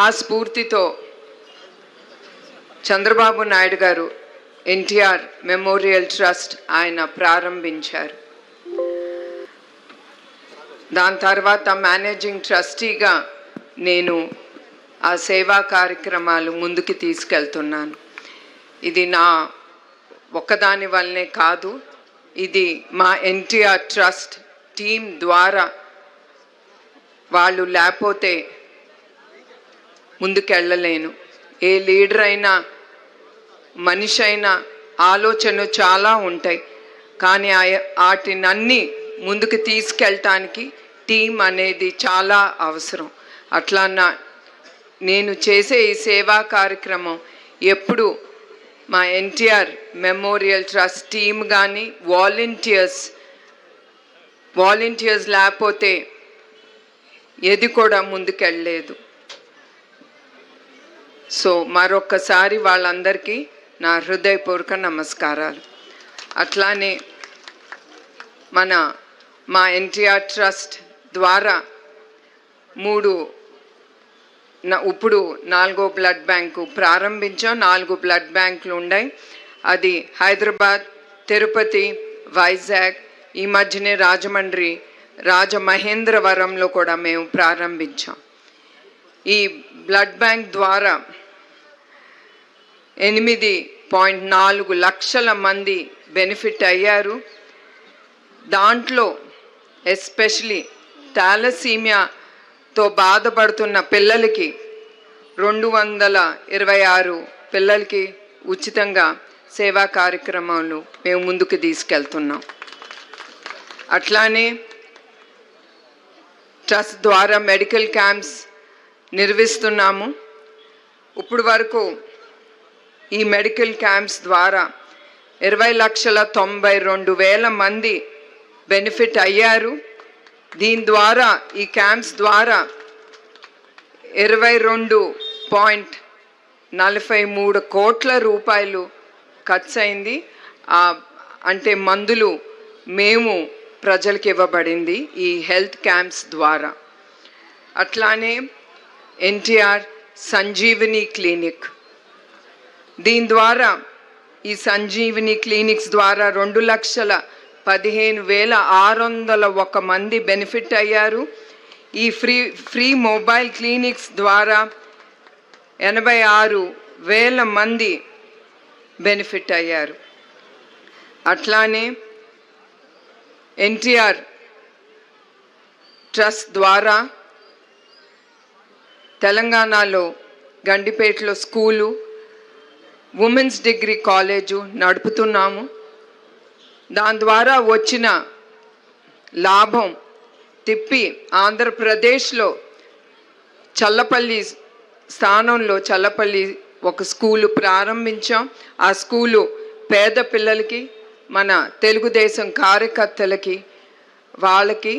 ఆ స్ఫూర్తితో చంద్రబాబు నాయుడు గారు ఎన్టీఆర్ మెమోరియల్ ట్రస్ట్ ఆయన ప్రారంభించారు. దాని తర్వాత మేనేజింగ్ ట్రస్టీగా నేను ఆ సేవా కార్యక్రమాలు ముందుకు తీసుకెళ్తున్నాను. ఇది నా ఒక్కదాని వల్లనే కాదు, ఇది మా ఎన్టీఆర్ ట్రస్ట్ టీం ద్వారా. వాళ్ళు లేకపోతే ముందుకెళ్ళలేను. ఏ లీడర్ అయినా మనిషి అయినా ఆలోచనలు చాలా ఉంటాయి, కానీ వాటినన్నీ ముందుకు తీసుకెళ్ళటానికి టీం అనేది చాలా అవసరం. అట్లా నేను చేసే ఈ సేవా కార్యక్రమం ఎప్పుడు మా ఎన్టీఆర్ మెమోరియల్ ట్రస్ట్ టీం కానీ వాలంటీర్స్ లేకపోతే ఏది కూడా ముందుకెళ్ళలేదు. సో మరొక్కసారి వాళ్ళందరికీ నా హృదయపూర్వక నమస్కారాలు. అట్లానే మా ఎన్టీఆర్ ట్రస్ట్ ద్వారా ఇప్పుడు 4వ బ్లడ్ బ్యాంకు ప్రారంభించాం. 4 బ్లడ్ బ్యాంకులు ఉన్నాయి. అది హైదరాబాద్, తిరుపతి, వైజాగ్, ఈ మధ్యనే రాజమండ్రి, రాజమహేంద్రవరంలో కూడా మేము ప్రారంభించాం. ఈ బ్లడ్ బ్యాంక్ ద్వారా 8.4 లక్షల మంది బెనిఫిట్ అయ్యారు. దాంట్లో ఎస్పెషలీ థాలసీమియాతో బాధపడుతున్న పిల్లలకి 226 పిల్లలకి ఉచితంగా సేవా కార్యక్రమాలు మేము ముందుకు తీసుకెళ్తున్నాం. అట్లానే ట్రస్ట్ ద్వారా మెడికల్ క్యాంప్స్ నిర్వహిస్తున్నాము. ఇప్పుడు వరకు ఈ మెడికల్ క్యాంప్స్ ద్వారా 20,92,000 మంది బెనిఫిట్ అయ్యారు. దీని ద్వారా ఈ క్యాంప్స్ ద్వారా 22.43 కోట్ల రూపాయలు ఖర్చు అయింది. అంటే మందులు మేము ప్రజలకు ఇవ్వబడింది ఈ హెల్త్ క్యాంప్స్ ద్వారా. అట్లానే ఎన్టీఆర్ సంజీవని క్లినిక్, దీని ద్వారా ఈ సంజీవని క్లినిక్స్ ద్వారా 2,15,601 మంది బెనిఫిట్ అయ్యారు. ఈ ఫ్రీ మొబైల్ క్లినిక్స్ ద్వారా 86,000 మంది బెనిఫిట్ అయ్యారు. అట్లానే ఎన్టీఆర్ ట్రస్ట్ ద్వారా తెలంగాణలో గండిపేటలో స్కూలు, ఉమెన్స్ డిగ్రీ కాలేజు నడుపుతున్నాము. దాని ద్వారా వచ్చిన లాభం తిప్పి ఆంధ్రప్రదేశ్లో చల్లపల్లి స్థానంలో చల్లపల్లి ఒక స్కూలు ప్రారంభించాం. ఆ స్కూలు పేద పిల్లలకి, మన తెలుగుదేశం కార్యకర్తలకి, వాళ్ళకి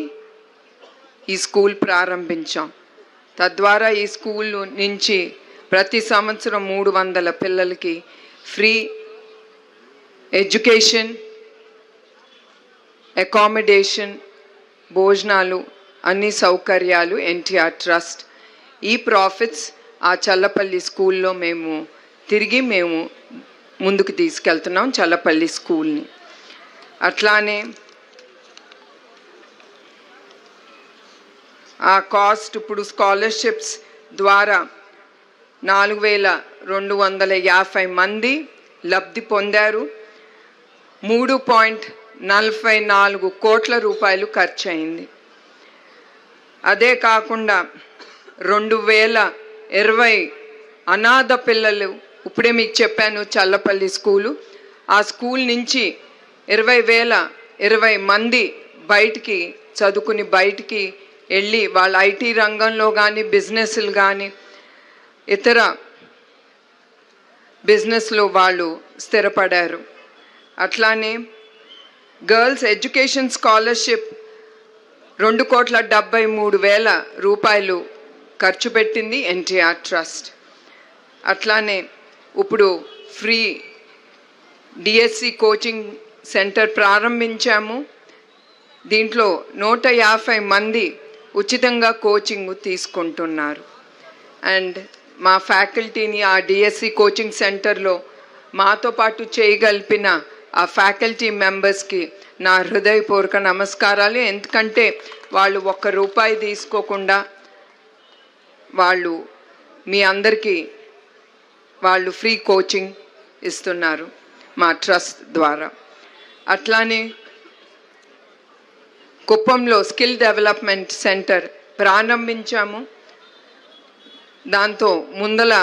ఈ స్కూల్ ప్రారంభించాం. తద్వారా ఈ స్కూల్ నుంచి ప్రతి సంవత్సరం 300 పిల్లలకి ఫ్రీ ఎడ్యుకేషన్, అకామిడేషన్, భోజనాలు, అన్ని సౌకర్యాలు ఎన్టీఆర్ ట్రస్ట్. ఈ ప్రాఫిట్స్ ఆ చల్లపల్లి స్కూల్లో మేము ముందుకు తీసుకెళ్తున్నాం, చల్లపల్లి స్కూల్ని. అట్లానే ఆ కాస్ట్ ఇప్పుడు స్కాలర్షిప్స్ ద్వారా 4,250 మంది లబ్ధి పొందారు. 3.44 కోట్ల రూపాయలు ఖర్చు అయింది. అదే కాకుండా 2020 అనాథ పిల్లలు, ఇప్పుడే మీకు చెప్పాను చల్లపల్లి స్కూలు, ఆ స్కూల్ నుంచి 20,020 మంది బయటికి చదువుకుని బయటికి వెళ్ళి వాళ్ళ ఐటీ రంగంలో కానీ, బిజినెస్లు కానీ, ఇతర బిజినెస్లో వాళ్ళు స్థిరపడారు. అట్లానే గర్ల్స్ ఎడ్యుకేషన్ స్కాలర్షిప్ 2,73,000 రూపాయలు ఖర్చు పెట్టింది ఎన్టీఆర్ ట్రస్ట్. అట్లానే ఇప్పుడు ఫ్రీ డిఎస్సి కోచింగ్ సెంటర్ ప్రారంభించాము. దీంట్లో 150 మంది ఉచితంగా కోచింగ్ తీసుకుంటున్నారు. అండ్ మా ఫ్యాకల్టీని ఆ డిఎస్సి కోచింగ్ సెంటర్లో మాతో పాటు చేయగలిపిన ఆ ఫ్యాకల్టీ మెంబర్స్కి నా హృదయపూర్వక నమస్కారాలు. ఎందుకంటే వాళ్ళు ₹1 తీసుకోకుండా వాళ్ళు మీ అందరికీ వాళ్ళు ఫ్రీ కోచింగ్ ఇస్తున్నారు మా ట్రస్ట్ ద్వారా. అట్లానే కుప్పంలో స్కిల్ డెవలప్మెంట్ సెంటర్ ప్రారంభించాము. దాంతో ముందల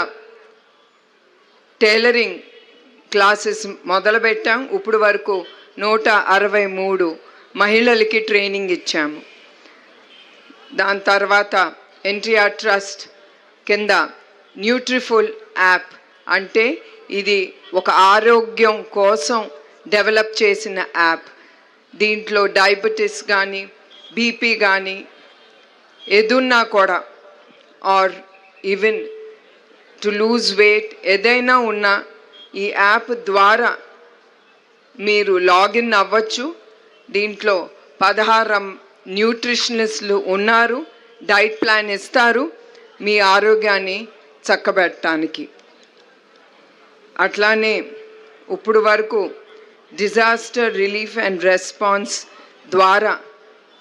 టైలరింగ్ క్లాసెస్ మొదలుపెట్టాం. ఇప్పుడు వరకు 163 మహిళలకి ట్రైనింగ్ ఇచ్చాము. దాని తర్వాత ఎన్టీఆర్ ట్రస్ట్ కింద న్యూట్రిఫుల్ యాప్, అంటే ఇది ఒక ఆరోగ్యం కోసం డెవలప్ చేసిన యాప్. దీంట్లో డయాబెటీస్ కానీ బీపీ కానీ ఏదున్నా కూడా or even to lose weight ఏదైనా ఉన్నా ఈ యాప్ ద్వారా మీరు లాగిన్ అవ్వచ్చు. దీంట్లో 16 న్యూట్రిషనిస్టులు ఉన్నారు, డైట్ ప్లాన్ ఇస్తారు మీ ఆరోగ్యాన్ని చక్కబెట్టడానికి. అట్లానే ఇప్పుడు వరకు డిజాస్టర్ రిలీఫ్ అండ్ రెస్పాన్స్ ద్వారా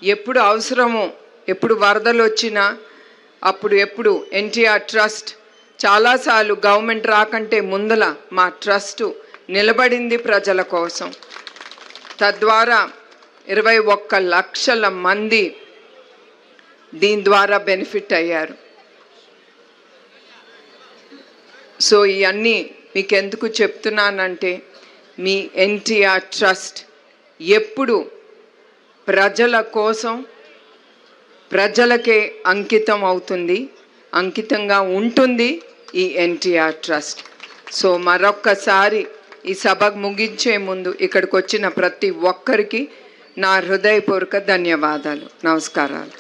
ఎప్పుడు అవసరమో, ఎప్పుడు వరదలు వచ్చినా ఎప్పుడు ఎన్టీఆర్ ట్రస్ట్ చాలాసార్లు గవర్నమెంట్ రాకంటే ముందల మా ట్రస్టు నిలబడింది ప్రజల కోసం. తద్వారా 21 లక్షల మంది దీని ద్వారా బెనిఫిట్ అయ్యారు. సో ఇవన్నీ మీకు ఎందుకు చెప్తున్నానంటే మీ ఎన్టీఆర్ ట్రస్ట్ ఎప్పుడు ప్రజల కోసం ప్రజలకే అంకితంగా ఉంటుంది ఈ ఎన్టీఆర్ ట్రస్ట్. సో మరొక్కసారి ఈ సభ ముగించే ముందు ఇక్కడికి వచ్చిన ప్రతి ఒక్కరికి నా హృదయపూర్వక ధన్యవాదాలు, నమస్కారాలు.